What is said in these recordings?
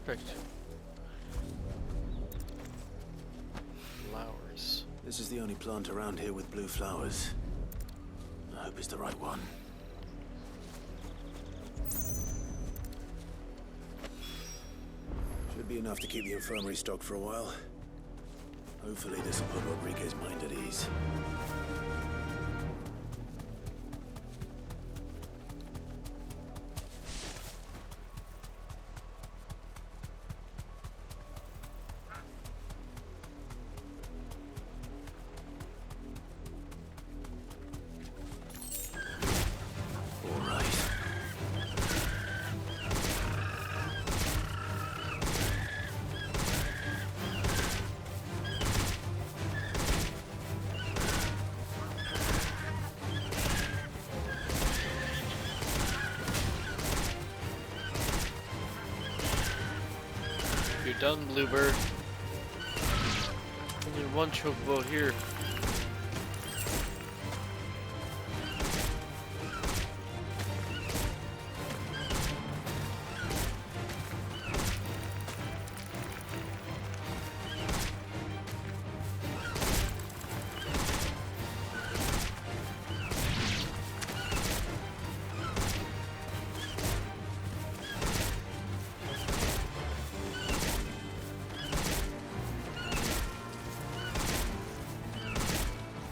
perfect. Flowers. This is the only plant around here with blue flowers. I hope it's the right one. Should be enough to keep the infirmary stocked for a while. Hopefully this will put Rodriguez's mind at ease. You're done, Bluebird. Only one chocobo here.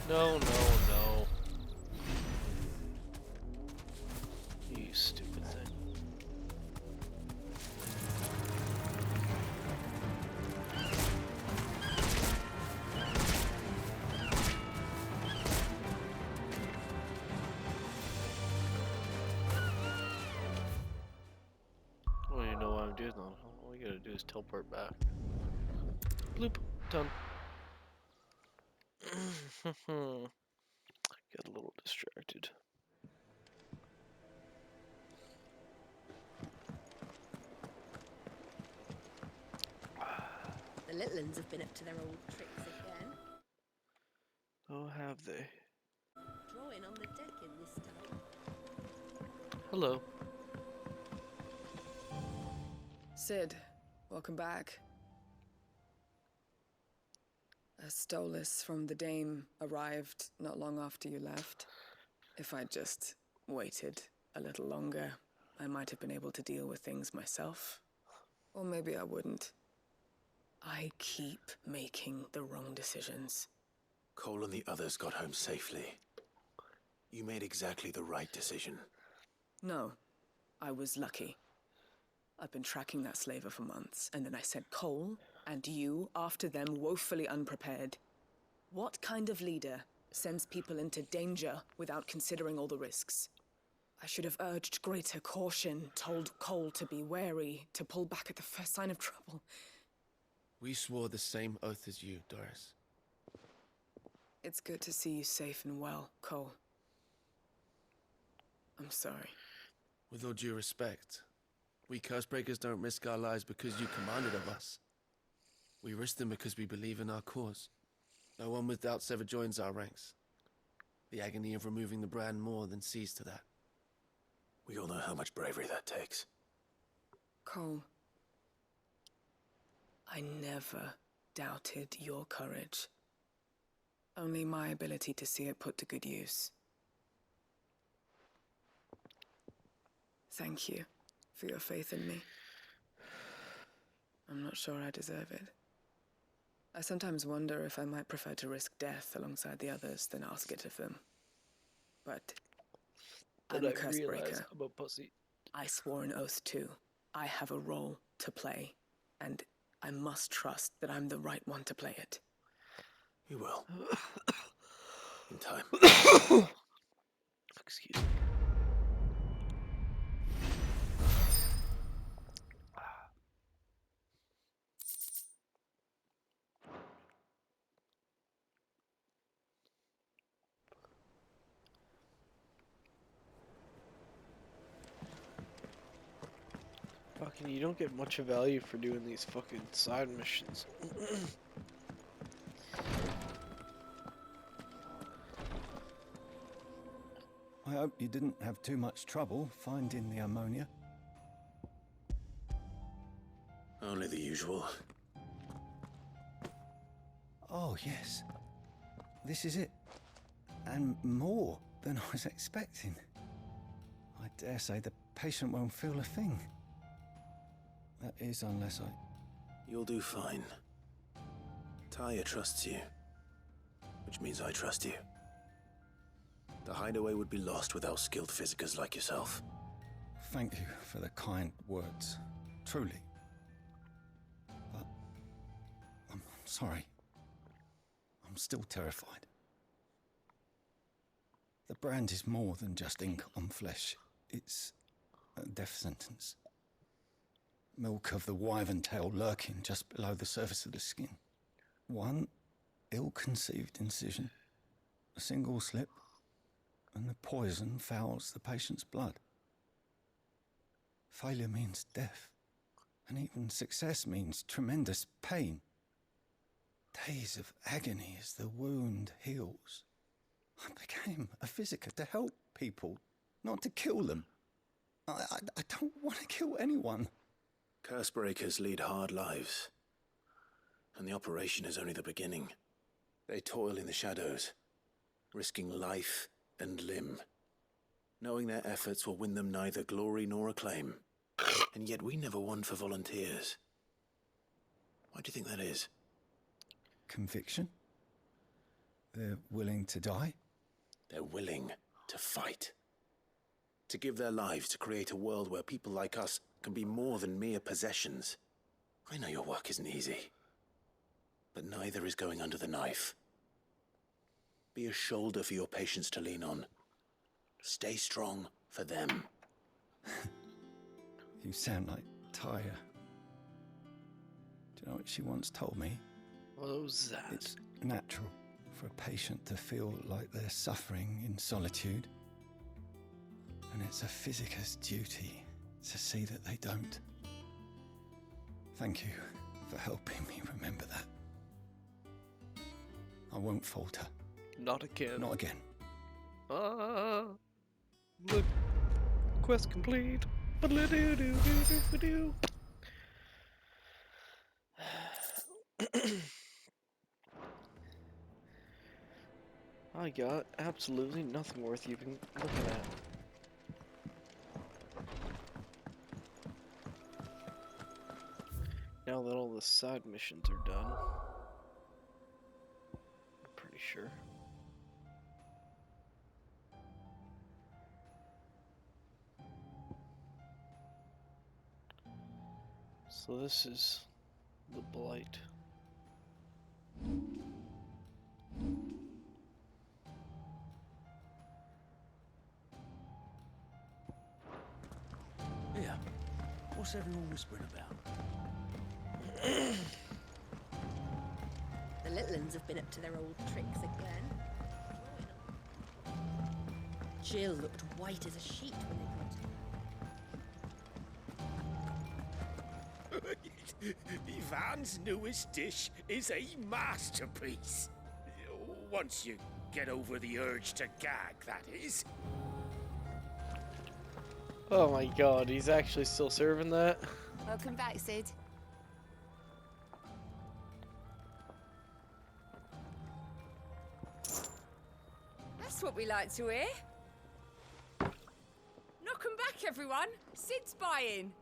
No, no, no. You stupid thing. Well, you know what I'm doing now. All you gotta do is teleport back. Bloop. Done. Got a little distracted. The little ones have been up to their old tricks again. Oh, have they? Drawing on the deck in this time. Hello. Sid, welcome back. A Stolas from the Dame arrived not long after you left. If I'd just waited a little longer, I might have been able to deal with things myself. Or maybe I wouldn't. I keep making the wrong decisions. Cole and the others got home safely. You made exactly the right decision. No, I was lucky. I've been tracking that slaver for months, and then I sent Cole and you after them woefully unprepared. What kind of leader sends people into danger without considering all the risks? I should have urged greater caution, told Cole to be wary, to pull back at the first sign of trouble. We swore the same oath as you, Doris. It's good to see you safe and well, Cole. I'm sorry. With all due respect, we Cursebreakers don't risk our lives because you commanded of us. We risk them because we believe in our cause. No one with doubts ever joins our ranks. The agony of removing the brand more than sees to that. We all know how much bravery that takes. Cole, I never doubted your courage. Only my ability to see it put to good use. Thank you for your faith in me. I'm not sure I deserve it. I sometimes wonder if I might prefer to risk death alongside the others than ask it of them. But I'm a Cursebreaker. I'm a pussy. I swore an oath too. I have a role to play, and I must trust that I'm the right one to play it. You will. In time. Excuse me. Fucking, you don't get much value for doing these fucking side missions. I hope you didn't have too much trouble finding the ammonia. Oh Only the usual. Oh, yes. This is it. And more than I was expecting. I dare say the patient won't feel a thing. That is, unless I... You'll do fine. Tyre trusts you, which means I trust you. The hideaway would be lost without skilled physicers like yourself. Thank you for the kind words. Truly. But... I'm sorry. I'm still terrified. The brand is more than just ink on flesh. It's a death sentence. Milk of the wyvern tail lurking just below the surface of the skin. One ill-conceived incision, a single slip, and the poison fouls the patient's blood. Failure means death, and even success means tremendous pain. Days of agony as the wound heals. I became a physiker to help people, not to kill them. I don't want to kill anyone. Cursebreakers lead hard lives, and the operation is only the beginning. They toil in the shadows, risking life and limb, knowing their efforts will win them neither glory nor acclaim. And yet we never won for volunteers. Why do you think that is? Conviction? They're willing to die? They're willing to fight. To give their lives to create a world where people like us can be more than mere possessions. I know your work isn't easy, but neither is going under the knife. Be a shoulder for your patients to lean on. Stay strong for them. You sound like Tyre. Do you know what she once told me? What was that? It's natural for a patient to feel like they're suffering in solitude. And it's a physiker's duty to see that they don't. Thank you for helping me remember that. I won't falter. Not again. Not again. Look. Quest complete. Ba-da-doo-doo-doo-doo-doo. I got absolutely nothing worth even looking at. Now that all the side missions are done, I'm pretty sure. So this is the Blight. Yeah. What's everyone whispering about? The little ones have been up to their old tricks again. Jill looked white as a sheet when they got Ivan's newest dish is a masterpiece. Once you get over the urge to gag, that is. Oh my god, he's actually still serving that? Welcome back, Sid. That's what we like to hear. Knock 'em back, everyone. Sid's buying.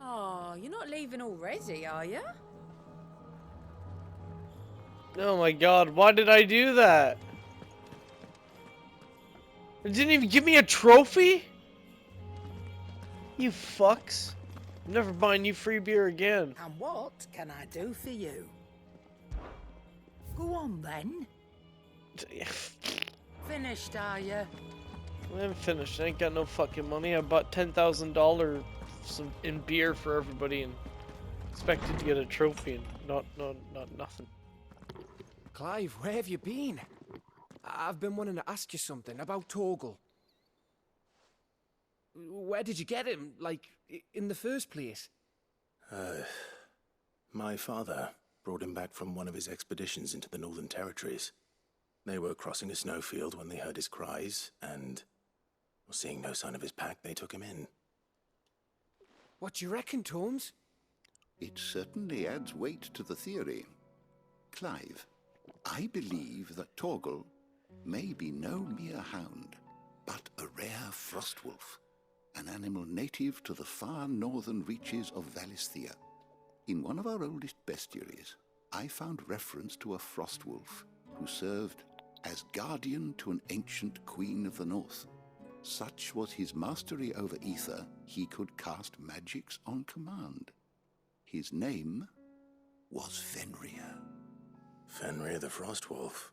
Oh, you're not leaving already, are you? Oh my god, why did I do that? It didn't even give me a trophy? You fucks. I'm never buying you free beer again. And what can I do for you? Go on then. Finished, are you? I'm finished. I ain't got no fucking money. I bought $10,000 in beer for everybody and expected to get a trophy and not nothing. Clive, where have you been? I've been wanting to ask you something about Torgal. Where did you get him, like, in the first place? My father brought him back from one of his expeditions into the Northern Territories. They were crossing a snowfield when they heard his cries, and, seeing no sign of his pack, they took him in. What do you reckon, Torms? It certainly adds weight to the theory. Clive, I believe that Torgal may be no mere hound, but a rare frostwolf, an animal native to the far northern reaches of Valisthea. In one of our oldest bestiaries, I found reference to a frostwolf who served as guardian to an ancient queen of the north. Such was his mastery over ether, he could cast magics on command. His name was Fenrir. Fenrir the Frostwolf.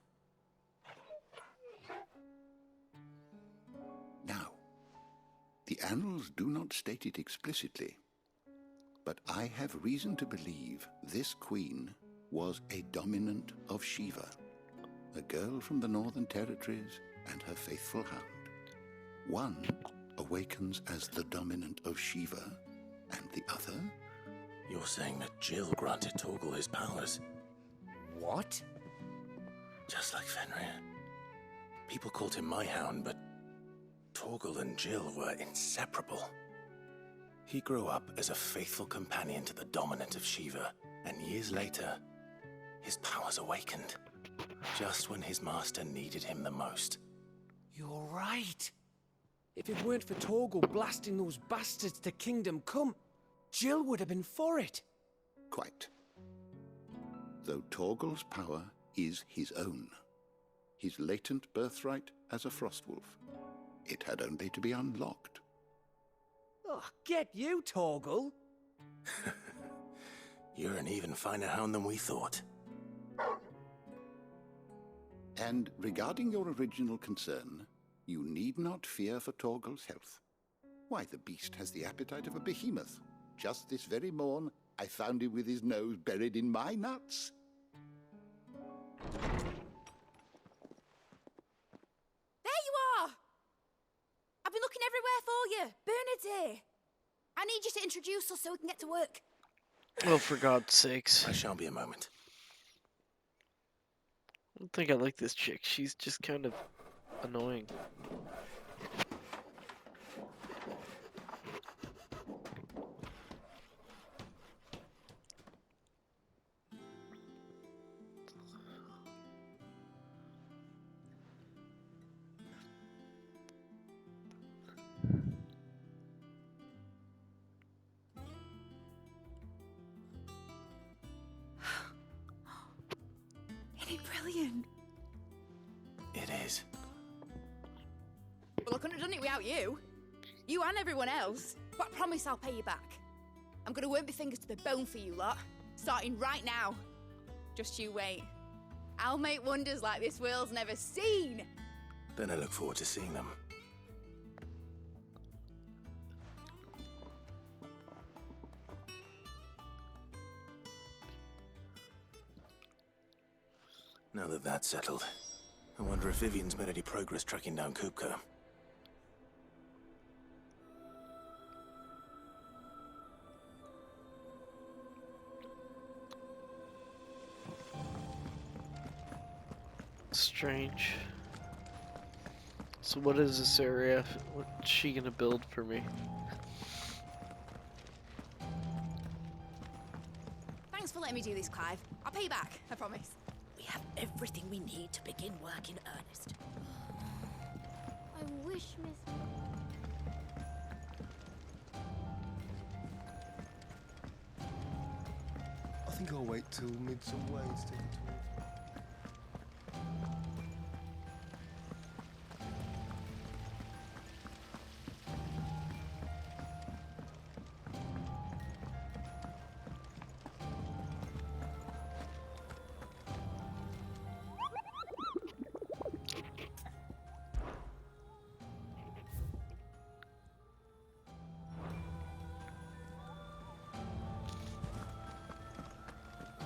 Now, the annals do not state it explicitly, but I have reason to believe this queen was a dominant of Shiva, a girl from the Northern Territories and her faithful hound. One awakens as the dominant of Shiva, and the other... You're saying that Jill granted Torgal his powers? What? Just like Fenrir. People called him my hound, but Torgal and Jill were inseparable. He grew up as a faithful companion to the dominant of Shiva, and years later, his powers awakened, just when his master needed him the most. You're right. If it weren't for Torgal blasting those bastards to Kingdom Come, Jill would have been for it. Quite. Though Torgal's power is his own, his latent birthright as a Frostwolf. It had only to be unlocked. Oh, get you, Torgal! You're an even finer hound than we thought. And regarding your original concern, you need not fear for Torgal's health. Why, the beast has the appetite of a behemoth. Just this very morn, I found him with his nose buried in my nuts. There you are! I've been looking everywhere for you. Bernard's here. I need you to introduce us so we can get to work. Oh, for God's sakes. I shall be a moment. I don't think I like this chick. She's just kind of annoying. Isn't it brilliant? It is. Well, I couldn't have done it without you. You and everyone else. But I promise I'll pay you back. I'm gonna work my fingers to the bone for you lot, starting right now. Just you wait. I'll make wonders like this world's never seen. Then I look forward to seeing them. Now that that's settled, I wonder if Vivian's made any progress tracking down Kupka. Strange. So what is this area? What's she gonna build for me? Thanks for letting me do this, Clive. I'll pay you back, I promise. We have everything we need to begin work in earnest. I wish Miss... I think I'll wait till Midsummer Ways to take a tour.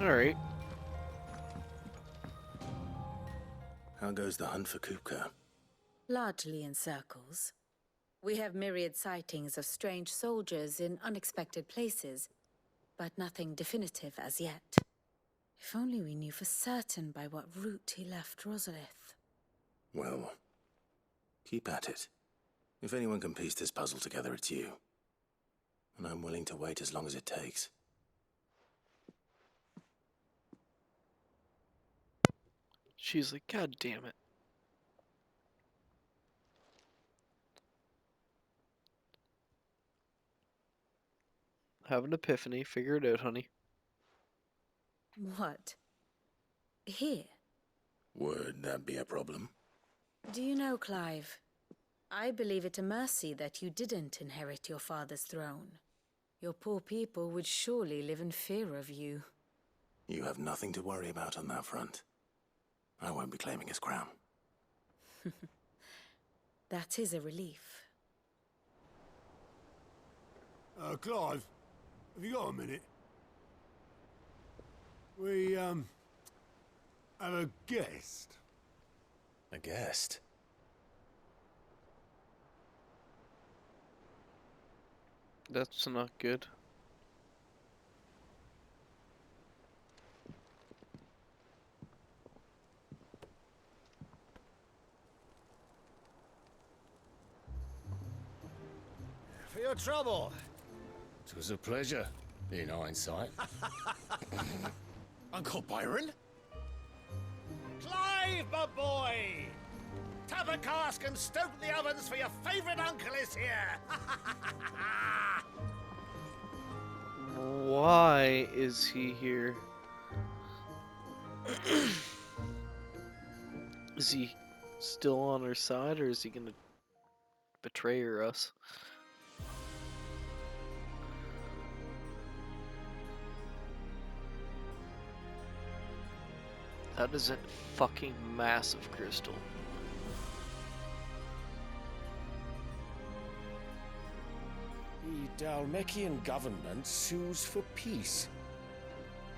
Alright. How goes the hunt for Kupka? Largely in circles. We have myriad sightings of strange soldiers in unexpected places, but nothing definitive as yet. If only we knew for certain by what route he left Rosalith. Well, keep at it. If anyone can piece this puzzle together, it's you. And I'm willing to wait as long as it takes. She's like, God damn it. Have an epiphany. Figure it out, honey. What? Here? Would that be a problem? Do you know, Clive? I believe it a mercy that you didn't inherit your father's throne. Your poor people would surely live in fear of you. You have nothing to worry about on that front. I won't be claiming his crown. That is a relief. Clive, have you got a minute? We, have a guest. A guest? That's not good. For your trouble. It was a pleasure, in hindsight. Uncle Byron? Clive, my boy! Tap a cask and stoke the ovens, for your favourite uncle is here! Why is he here? Is he still on our side, or is he gonna betray us? That is a fucking massive crystal. The Dalmekian government sues for peace.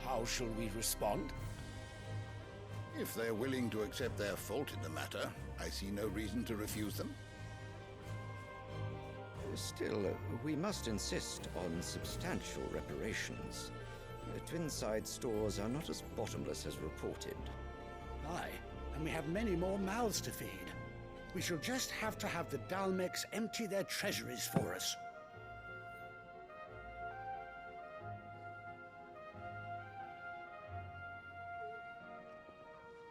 How shall we respond? If they're willing to accept their fault in the matter, I see no reason to refuse them. Still, we must insist on substantial reparations. Twinside stores are not as bottomless as reported. Aye, and we have many more mouths to feed. We shall just have to have the Dalmecs empty their treasuries for us.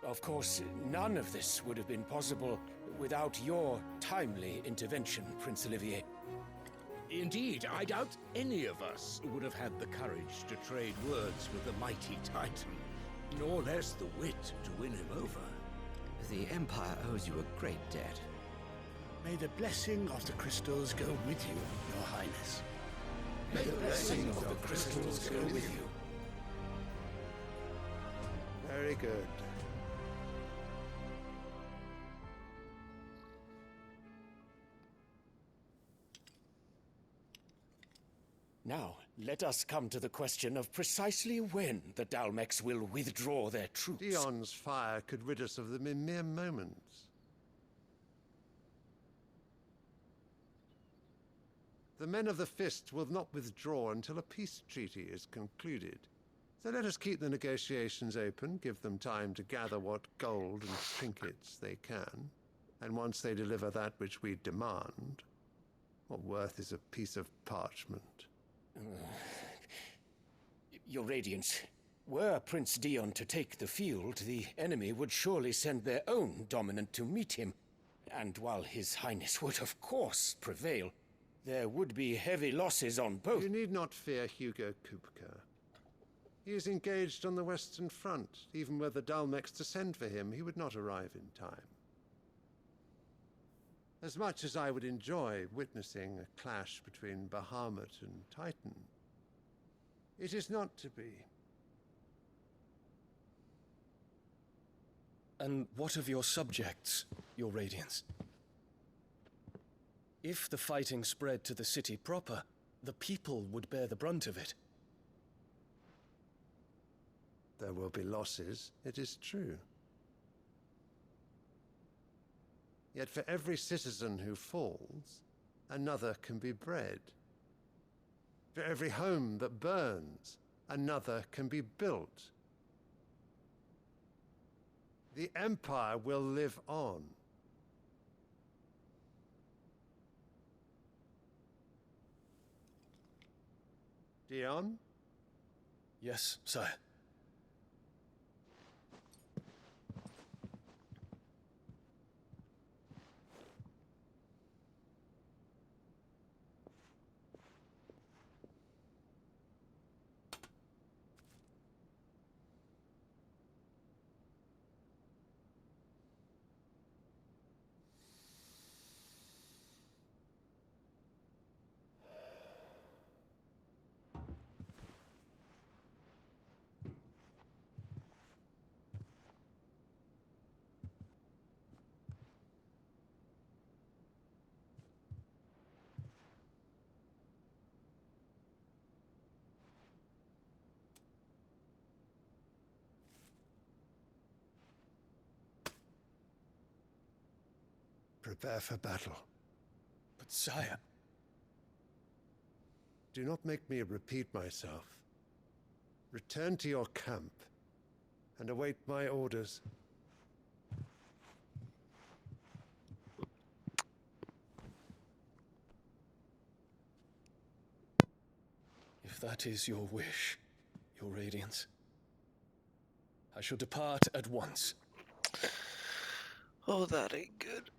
Of course, none of this would have been possible without your timely intervention, Prince Olivier. Indeed, I doubt any of us would have had the courage to trade words with the mighty Titan, nor less the wit to win him over. The Empire owes you a great debt. May the blessing of the crystals go with you, Your Highness. May the blessing of the crystals go with you. Very good. Now, let us come to the question of precisely when the Dalmecs will withdraw their troops. Dion's fire could rid us of them in mere moments. The men of the Fist will not withdraw until a peace treaty is concluded. So let us keep the negotiations open, give them time to gather what gold and trinkets they can, and once they deliver that which we demand, what worth is a piece of parchment? Your Radiance, were Prince Dion to take the field, the enemy would surely send their own dominant to meet him. And while His Highness would of course prevail, there would be heavy losses on both. You need not fear Hugo Kupka. He is engaged on the Western Front. Even were the Dalmecs to send for him, he would not arrive in time. As much as I would enjoy witnessing a clash between Bahamut and Titan, it is not to be. And what of your subjects, Your Radiance? If the fighting spread to the city proper, the people would bear the brunt of it. There will be losses, it is true. Yet for every citizen who falls, another can be bred. For every home that burns, another can be built. The Empire will live on. Dion? Yes, sire. Prepare for battle. But sire... Do not make me repeat myself. Return to your camp and await my orders. If that is your wish, your Radiance, I shall depart at once. Oh, that ain't good.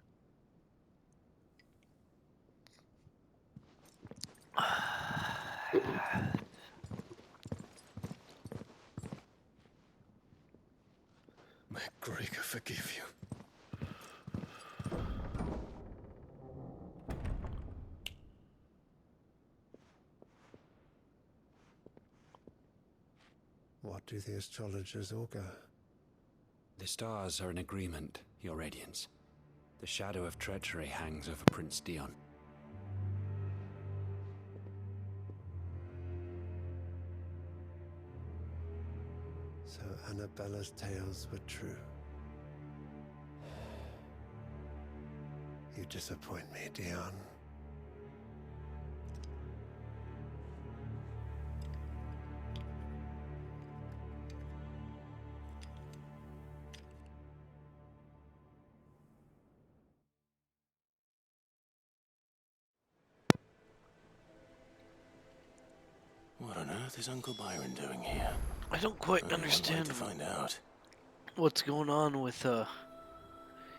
May Gregor forgive you. What do the astrologers augur? The stars are in agreement, Your Radiance. The shadow of treachery hangs over Prince Dion. So Annabella's tales were true. You disappoint me, Dion. What on earth is Uncle Byron doing here? I don't quite understand to find out. what's going on with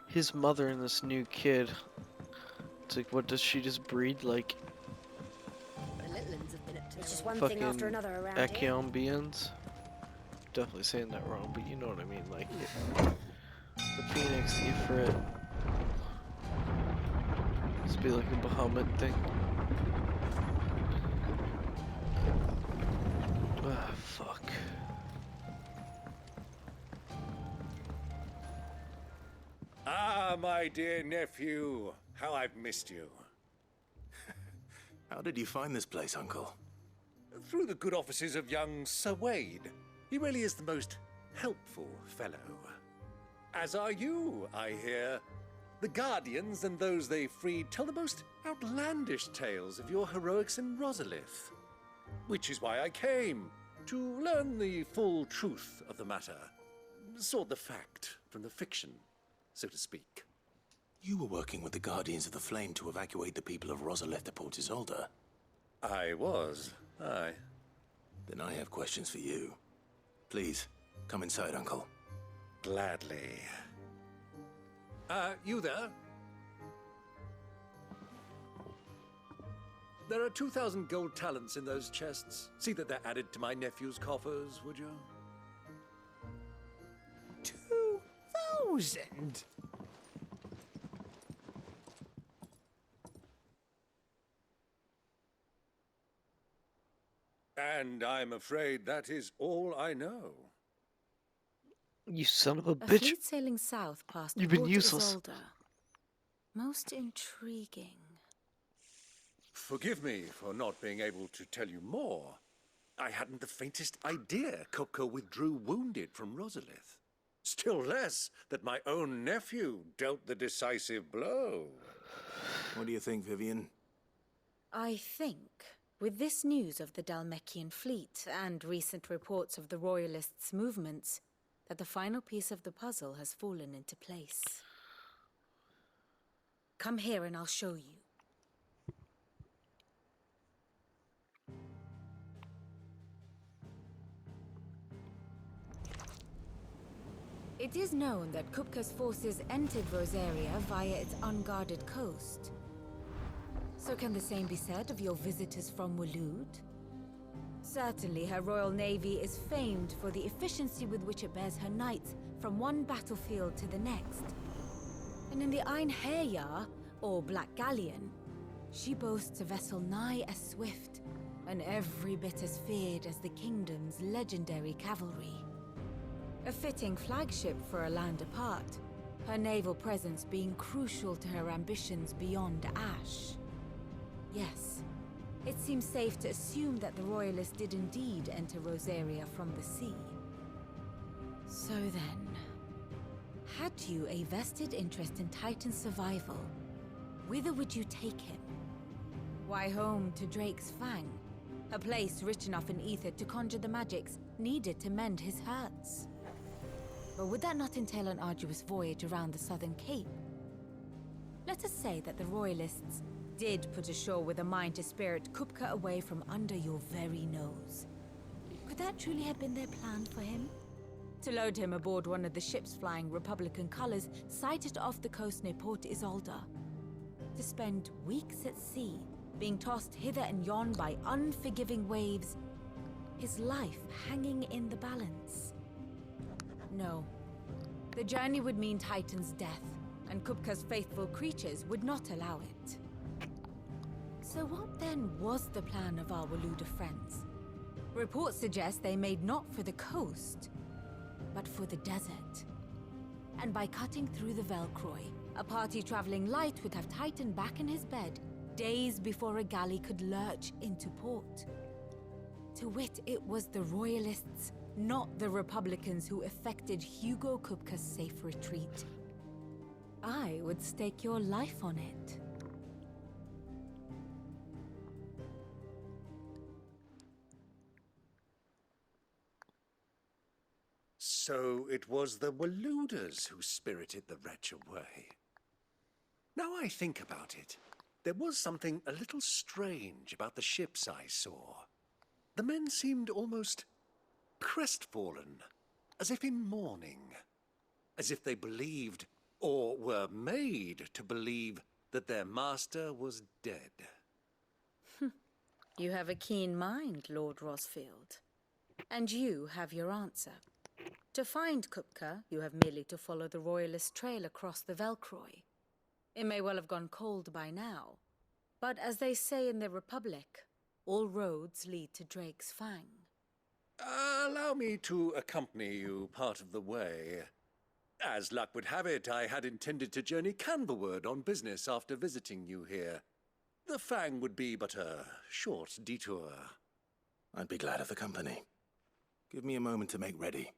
his mother and this new kid. It's like, what does she just breed like The little ones have been up to It's no just end. one thing after another around here. Echiombians? Definitely saying that wrong, but you know what I mean, like the Phoenix, the Ifrit. Must be like a Bahamut thing. Ah, fuck. Ah, my dear nephew, how I've missed you. How did you find this place, Uncle? Through the good offices of young Sir Wade. He really is the most helpful fellow. As are you, I hear. The Guardians and those they freed tell the most outlandish tales of your heroics in Rosalith. Which is why I came, to learn the full truth of the matter. Sort the fact from the fiction, so to speak. You were working with the Guardians of the Flame to evacuate the people of Rosalith to Port Isolde. I was, aye. Then I have questions for you. Please, come inside, Uncle. Gladly. You there? There are 2,000 gold talents in those chests. See that they're added to my nephew's coffers, would you? 2,000? And I'm afraid that is all I know. You son of a A bitch. fleet sailing south past You've been Port useless. Isolde. Most intriguing. Forgive me for not being able to tell you more. I hadn't the faintest idea Kopko withdrew wounded from Rosalith. Still less that my own nephew dealt the decisive blow. What do you think, Vivian? I think, with this news of the Dalmekian fleet and recent reports of the Royalists' movements, that the final piece of the puzzle has fallen into place. Come here and I'll show you. It is known that Kupka's forces entered Rosaria via its unguarded coast. So can the same be said of your visitors from Waloed? Certainly her royal navy is famed for the efficiency with which it bears her knights from one battlefield to the next. And in the Einherjar, or Black Galleon, she boasts a vessel nigh as swift and every bit as feared as the kingdom's legendary cavalry. A fitting flagship for a land apart, her naval presence being crucial to her ambitions beyond Ash. Yes, it seems safe to assume that the Royalists did indeed enter Rosaria from the sea. So then, had you a vested interest in Titan's survival, whither would you take him? Why, home to Drake's Fang, a place rich enough in ether to conjure the magics needed to mend his hurts. But would that not entail an arduous voyage around the southern cape? Let us say that the Royalists did put ashore with a mind to spirit Kupka away from under your very nose. Could that truly have been their plan for him? To load him aboard one of the ships flying Republican colors sighted off the coast near Port Isolde? To spend weeks at sea, being tossed hither and yon by unforgiving waves, his life hanging in the balance? No. The journey would mean Titan's death, and Kupka's faithful creatures would not allow it. So what then was the plan of our Waluda friends? Reports suggest they made not for the coast, but for the desert. And by cutting through the Velcroy, a party traveling light would have Titan back in his bed days before a galley could lurch into port. To wit, it was the Royalists, not the Republicans, who effected Hugo Kupka's safe retreat. I would stake your life on it. So it was the Waluders who spirited the wretch away. Now I think about it, there was something a little strange about the ships I saw. The men seemed almost crestfallen, as if in mourning, as if they believed, or were made to believe, that their master was dead. You have a keen mind, Lord Rosfield. And you have your answer. To find Kupka, you have merely to follow the Royalist trail across the Velcroy. It may well have gone cold by now, but as they say in the Republic, all roads lead to Drake's Fang. Allow me to accompany you part of the way. As luck would have it, I had intended to journey Canberward on business after visiting you here. The Fang would be but a short detour. I'd be glad of the company. Give me a moment to make ready.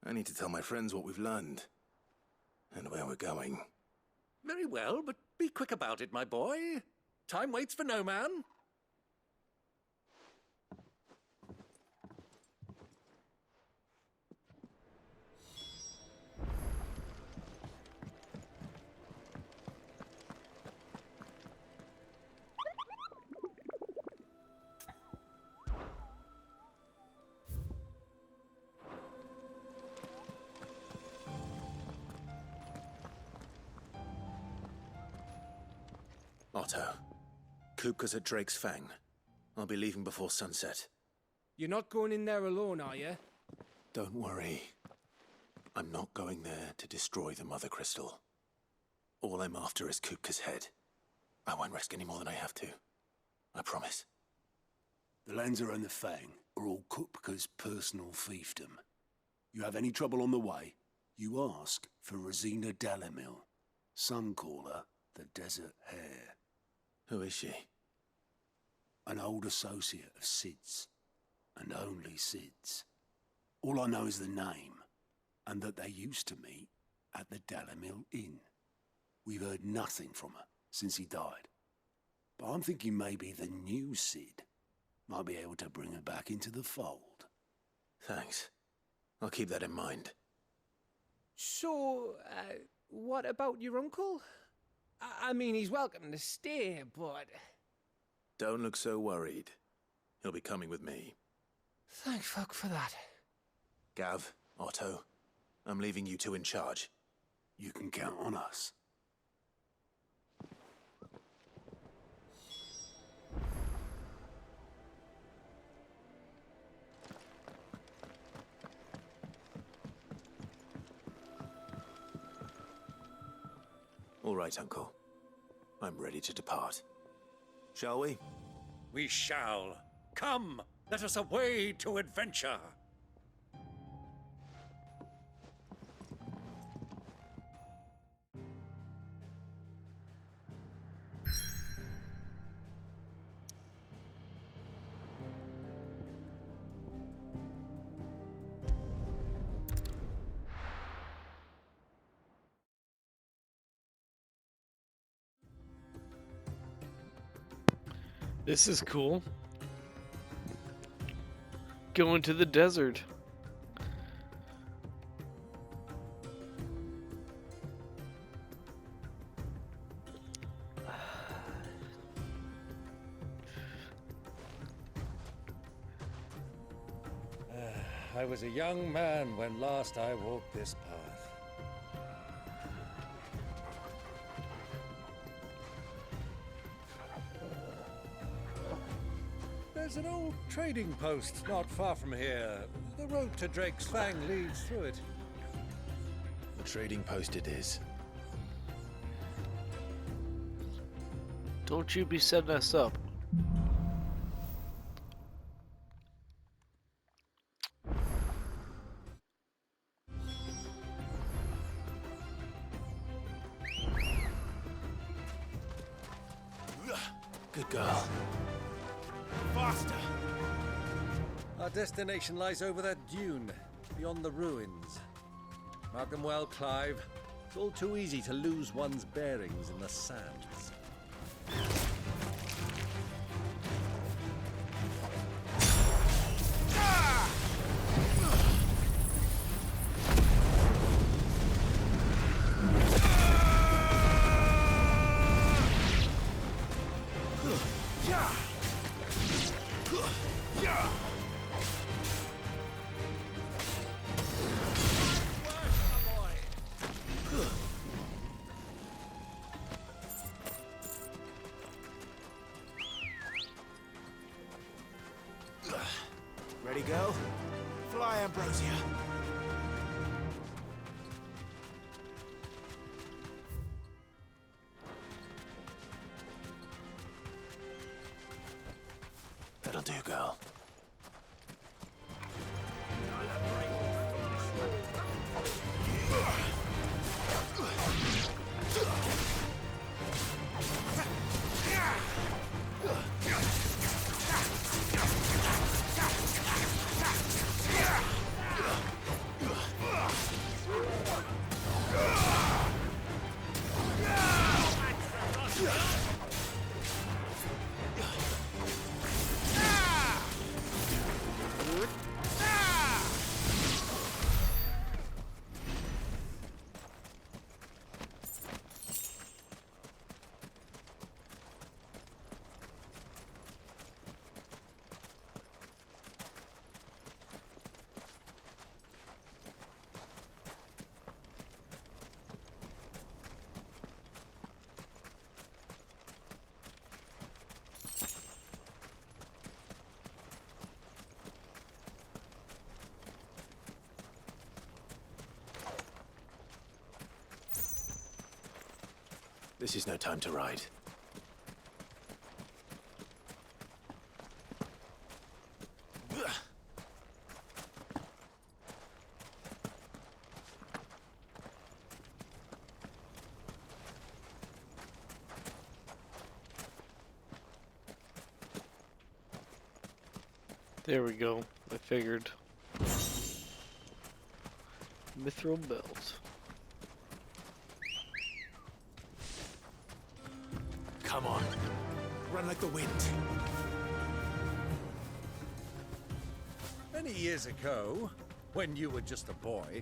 I need to tell my friends what we've learned, and where we're going. Very well, but be quick about it, my boy. Time waits for no man. Otto, Kupka's at Drake's Fang. I'll be leaving before sunset. You're not going in there alone, are you? Don't worry. I'm not going there to destroy the Mother Crystal. All I'm after is Kupka's head. I won't risk any more than I have to. I promise. The Lancer and the Fang are all Kupka's personal fiefdom. You have any trouble on the way, you ask for Rosina Dalamil. Some call her the Desert Hare. Who is she? An old associate of Sid's, and only Sid's. All I know is the name, and that they used to meet at the Dalamil Inn. We've heard nothing from her since he died. But I'm thinking maybe the new Sid might be able to bring her back into the fold. Thanks. I'll keep that in mind. So, what about your uncle? I mean, he's welcome to stay, but... Don't look so worried. He'll be coming with me. Thank fuck for that. Gav, Otto, I'm leaving you two in charge. You can count on us. All right, Uncle. I'm ready to depart. Shall we? We shall. Come, let us away to adventure. This is cool. Go into the desert. I was a young man when last I walked this path. There's an old trading post not far from here. The road to Drake's Fang leads through it. The trading post it is. Don't you be setting us up. Good girl. Faster! Our destination lies over that dune, beyond the ruins. Mark them well, Clive. It's all too easy to lose one's bearings in the sands. Ready, girl? Fly, Ambrosia. That'll do, girl. This is no time to ride. There we go. I figured. Mithril belt. Come on. Run like the wind. Many years ago, When you were just a boy,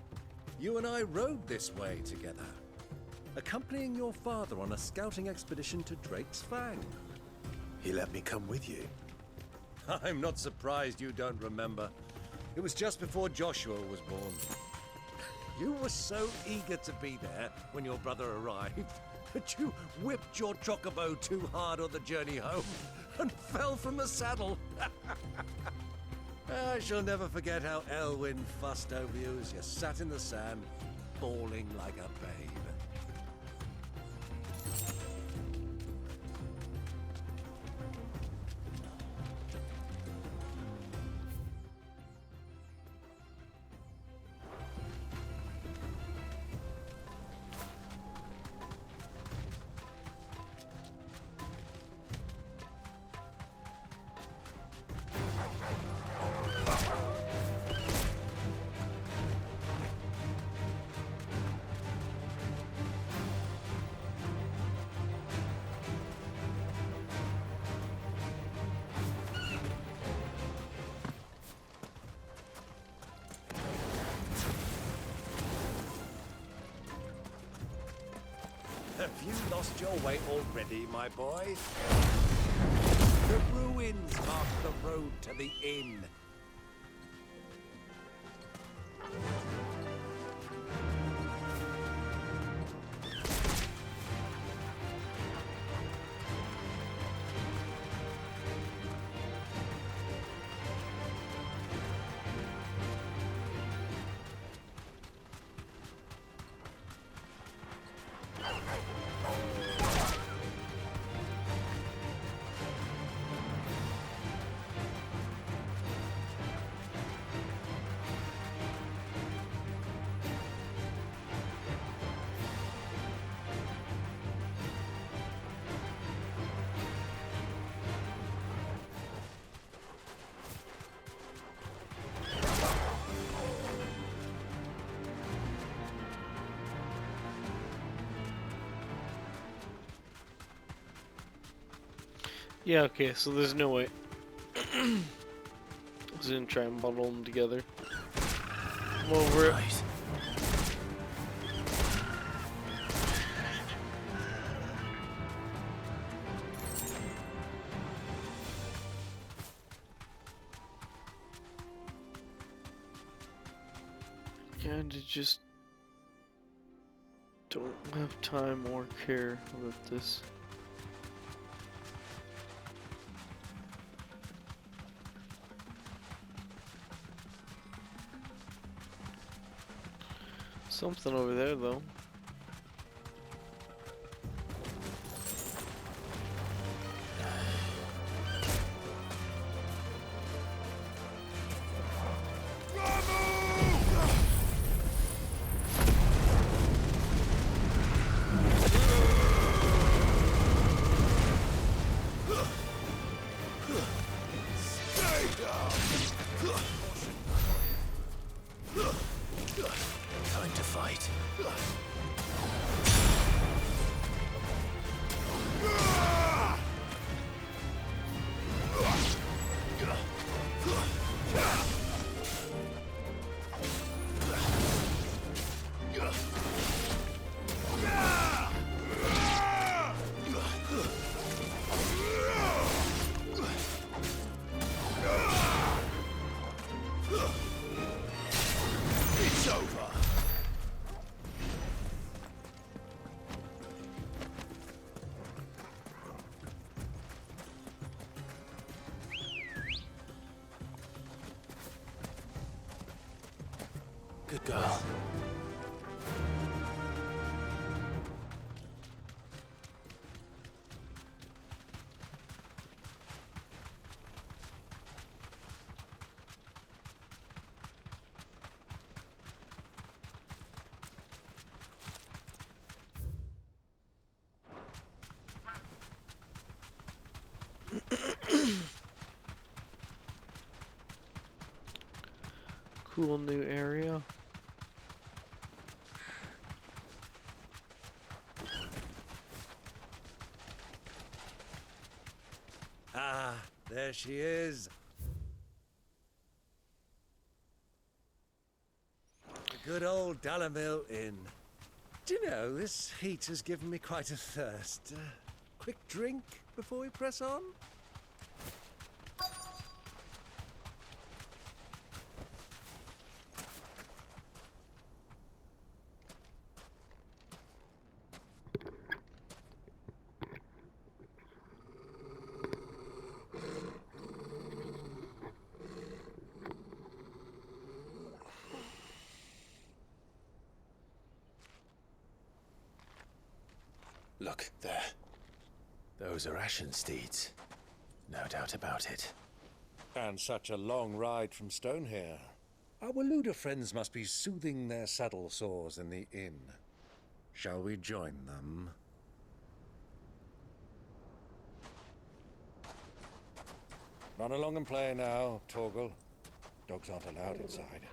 you and I rode this way together, accompanying your father on a scouting expedition to Drake's Fang. He let me come with you. I'm not surprised you don't remember. It was just before Joshua was born. You were so eager to be there when your brother arrived that you whipped your chocobo too hard on the journey home and fell from the saddle. I shall never forget how Elwyn fussed over you as you sat in the sand, bawling like a babe. Have you lost your way already, my boy? The ruins mark the road to the inn. Yeah, okay, so there's no way. I was gonna try and bundle them together. I'm over it. Kinda just don't have time or care about this. Something over there, though. Time to fight. It's over. Good girl. Cool new area. Ah, there she is. Good old Dalamil Inn. Do you know, this heat has given me quite a thirst. Quick drink before we press on? Look, there. Those are Ashen steeds. No doubt about it. And such a long ride from Stonehair. Our Waluda friends must be soothing their saddle sores in the inn. Shall we join them? Run along and play now, Torgal. Dogs aren't allowed inside.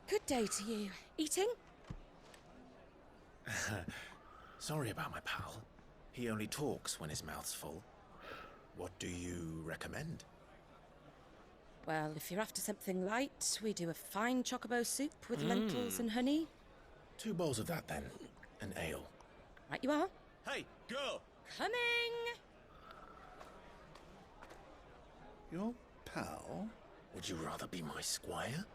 Good day to you. Eating? Sorry about my pal. He only talks when his mouth's full. What do you recommend? Well, if you're after something light, we do a fine chocobo soup with lentils and honey. 2 bowls of that, then. An ale. Right you are. Hey, girl! Coming! Your pal? Would you rather be my squire?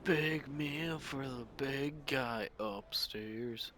Big meal for the big guy upstairs.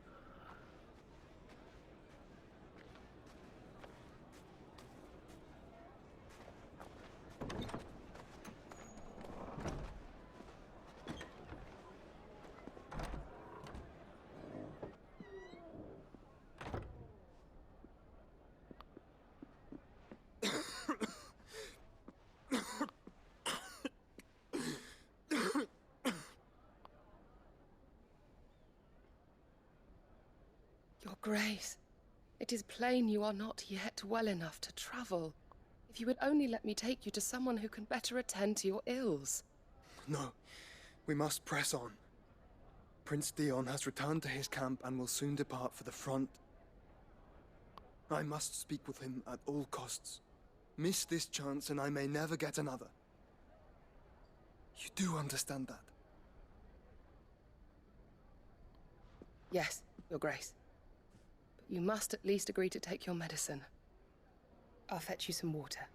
Your Grace, it is plain you are not yet well enough to travel. If you would only let me take you to someone who can better attend to your ills. No, we must press on. Prince Dion has returned to his camp and will soon depart for the front. I must speak with him at all costs. Miss this chance and I may never get another. You do understand that? Yes, Your Grace. But you must at least agree to take your medicine. I'll fetch you some water.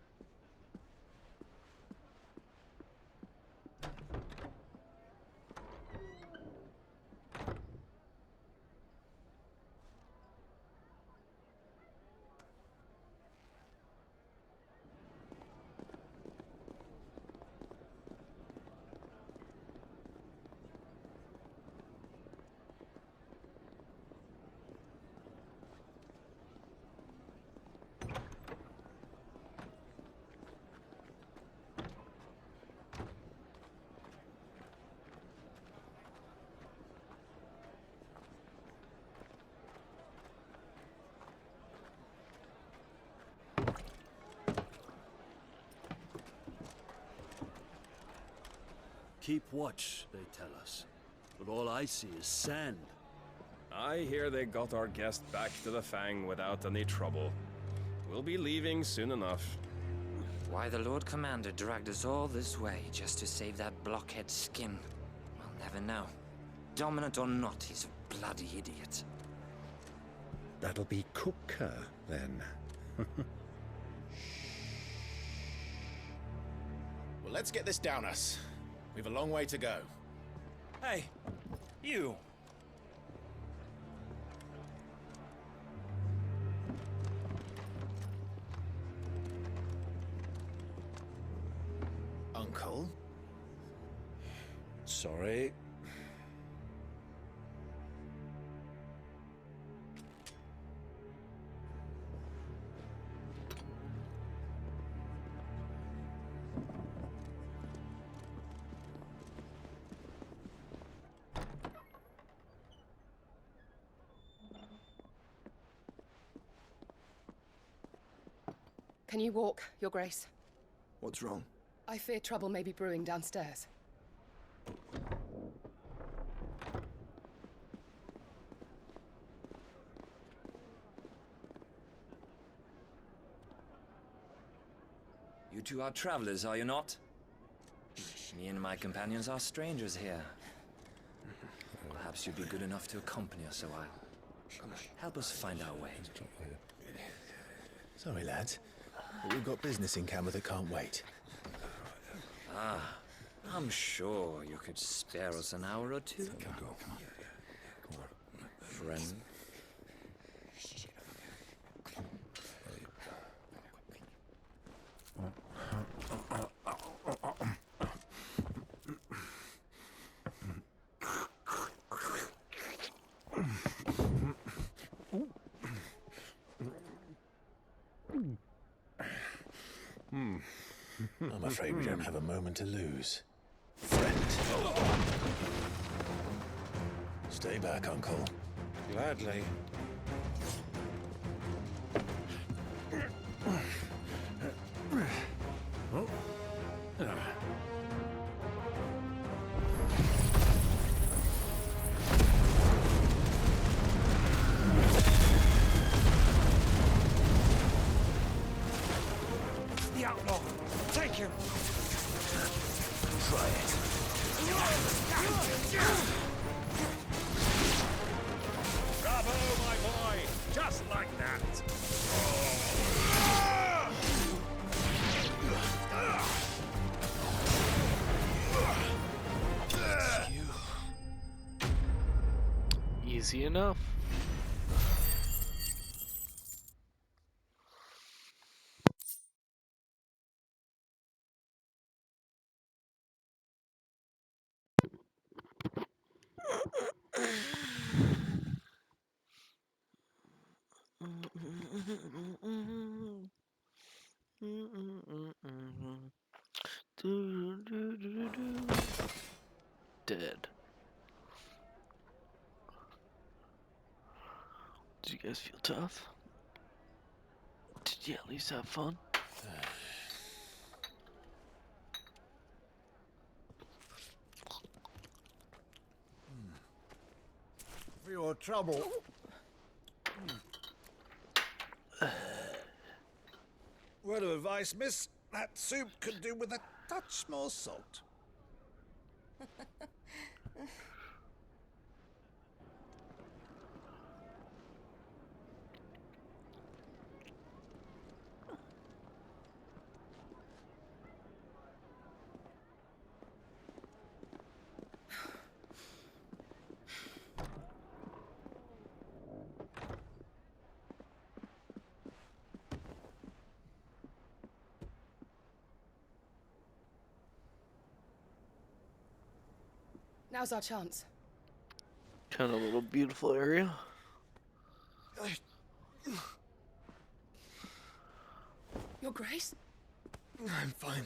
Keep watch, they tell us. But all I see is sand. I hear they got our guest back to the Fang without any trouble. We'll be leaving soon enough. Why the Lord Commander dragged us all this way just to save that blockhead skin, we'll never know. Dominant or not, he's a bloody idiot. That'll be Cooker, then. let's get this down us. We've a long way to go. Hey, you. Uncle? Sorry. Can you walk, Your Grace? What's wrong? I fear trouble may be brewing downstairs. You two are travelers, are you not? Me and my companions are strangers here. Perhaps you'd be good enough to accompany us a while. Help us find our way. Sorry, lads, but we've got business in camera that can't wait. Ah, I'm sure you could spare us an hour or two. Friend. I'm afraid we don't have a moment to lose. Friend. Stay back, Uncle. Gladly. The outlaw! Take him! Try it. Bravo, my boy! Just like that! Easy enough. Dead. Did you guys feel tough? Did you at least have fun? For your trouble. Word of advice, miss. That soup could do with a touch more salt. Now's our chance. Kind of a little beautiful area. Your Grace? I'm fine.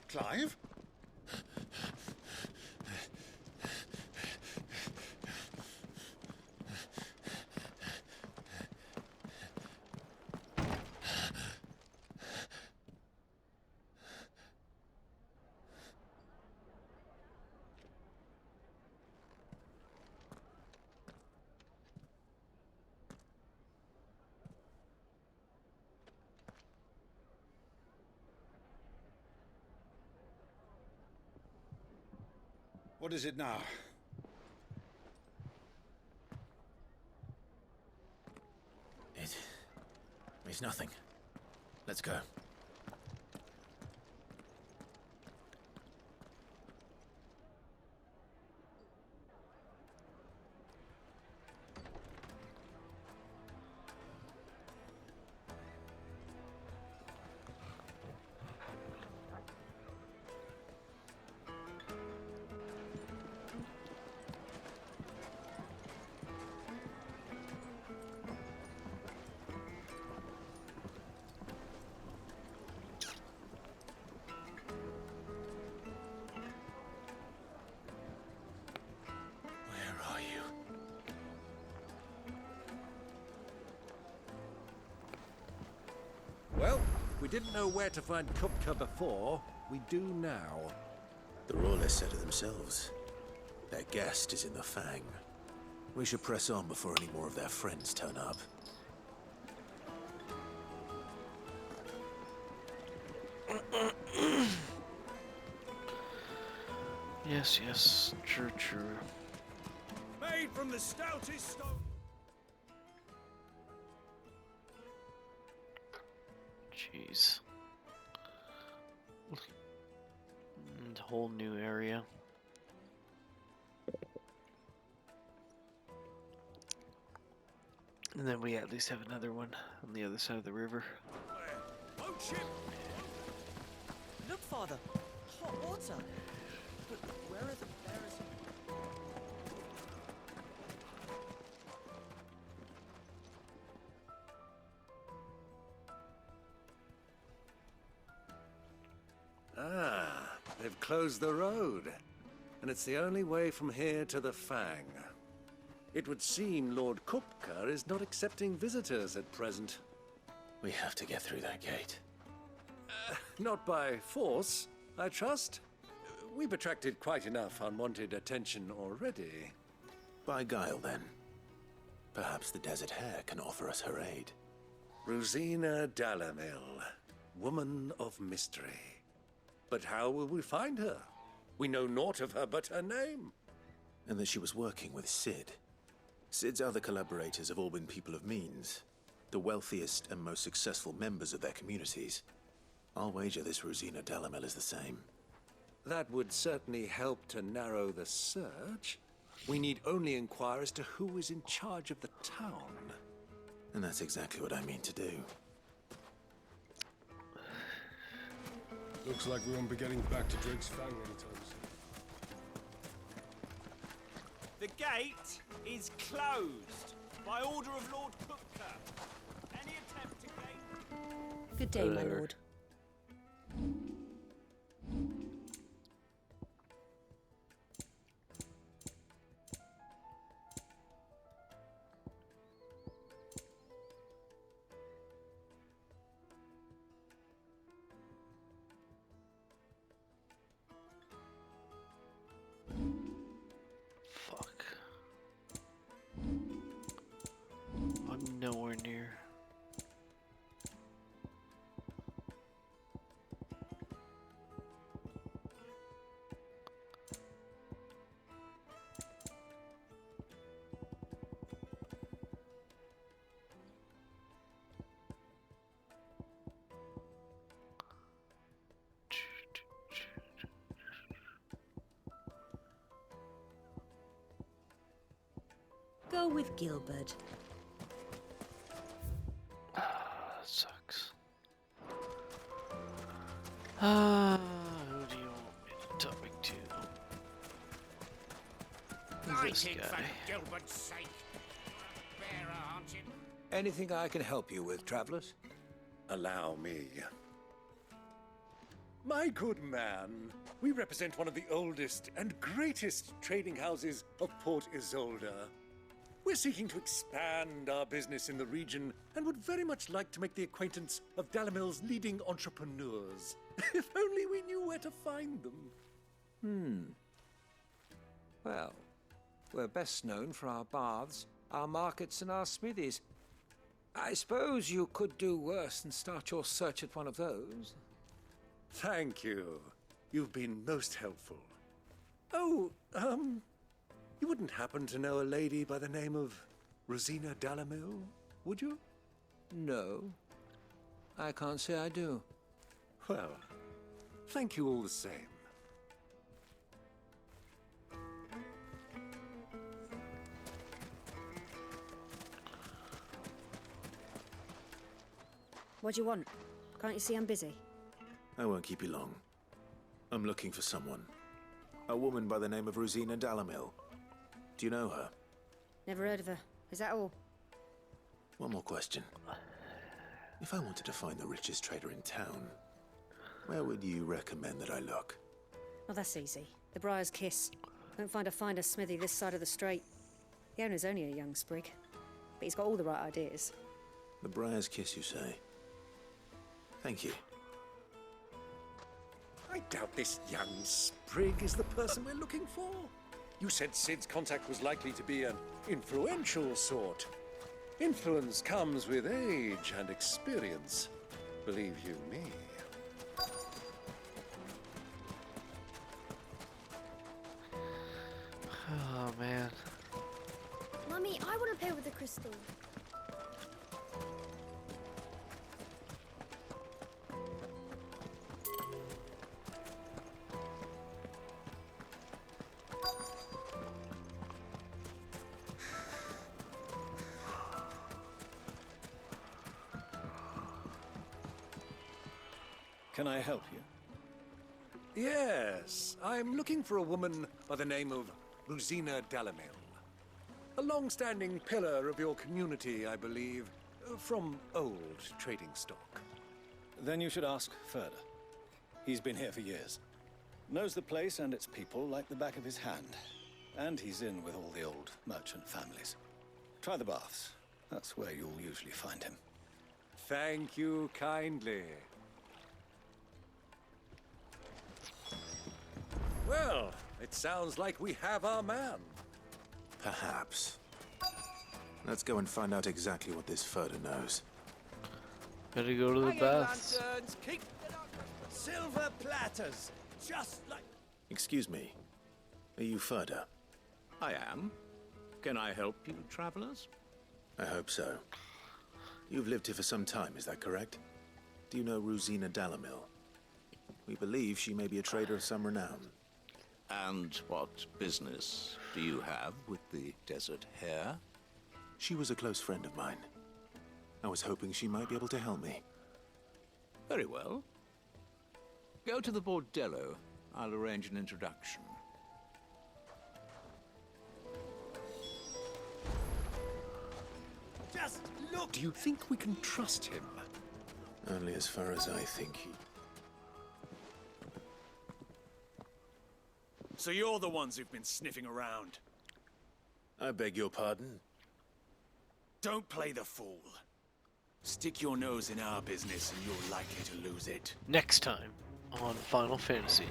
Clive? What is it now? It's nothing. Let's go. Well, we didn't know where to find Kupka before. We do now. The Royalists said it themselves. Their guest is in the Fang. We should press on before any more of their friends turn up. Yes, yes, true, true. Made from the stoutest stone. Jeez. And whole new area. And then we at least have another one on the other side of the river. Look, Father, hot water. But where are the bearers? Ah, they've closed the road. And it's the only way from here to the Fang. It would seem Lord Kupka is not accepting visitors at present. We have to get through that gate. Not by force, I trust. We've attracted quite enough unwanted attention already. By guile, then. Perhaps the Desert Hare can offer us her aid. Rosina Dalamil, woman of mystery. But how will we find her? We know naught of her but her name. And that she was working with Cid. Cid's other collaborators have all been people of means, the wealthiest and most successful members of their communities. I'll wager this Rosina Dalamil is the same. That would certainly help to narrow the search. We need only inquire as to who is in charge of the town. And that's exactly what I mean to do. Looks like we won't be getting back to Drake's Fang anytime soon. The gate is closed by order of Lord Kupka. Any attempt to gain... Good day, my lord. Fuck. I'm nowhere near. Go with Gilbert. That sucks. Who do you want me to talk to? Who's this guy? Gilbert's sake. Bearer, aren't you? Anything I can help you with, travelers? Allow me. My good man, we represent one of the oldest and greatest trading houses of Port Isolde. We're seeking to expand our business in the region and would very much like to make the acquaintance of Dalamil's leading entrepreneurs. If only we knew where to find them. Well, we're best known for our baths, our markets, and our smithies. I suppose you could do worse than start your search at one of those. Thank you. You've been most helpful. Oh, you wouldn't happen to know a lady by the name of Rosina Dalamil, would you? No. I can't say I do. Well, thank you all the same. What do you want? Can't you see I'm busy? I won't keep you long. I'm looking for someone. A woman by the name of Rosina Dalamil. Do you know her? Never heard of her. Is that all? One more question. If I wanted to find the richest trader in town, where would you recommend that I look? Oh, that's easy. The Briar's Kiss. Won't find a finer smithy this side of the strait. The owner's only a young sprig, but he's got all the right ideas. The Briar's Kiss, you say? Thank you. I doubt this young sprig is the person we're looking for. You said Sid's contact was likely to be an influential sort. Influence comes with age and experience, believe you me. Oh, man. Mummy, I want to play with the crystal. Can I help you? Yes, I'm looking for a woman by the name of Rosina Dalamil. A long-standing pillar of your community, I believe, from old trading stock. Then you should ask Furder. He's been here for years. Knows the place and its people like the back of his hand. And he's in with all the old merchant families. Try the baths. That's where you'll usually find him. Thank you kindly. Well, it sounds like we have our man. Perhaps. Let's go and find out exactly what this Furder knows. Better go to the baths. Lanterns, keep it up. Silver platters, just like... Excuse me. Are you Furder? I am. Can I help you, travelers? I hope so. You've lived here for some time, is that correct? Do you know Rosina Dalamil? We believe she may be a trader of some renown. And what business do you have with the desert hare? She was a close friend of mine. I was hoping she might be able to help me. Very well. Go to the bordello. I'll arrange an introduction. Just look! Do you think we can trust him? Only as far as I think he... So you're the ones who've been sniffing around. I beg your pardon? Don't play the fool. Stick your nose in our business and you're likely to lose it. Next time on Final Fantasy.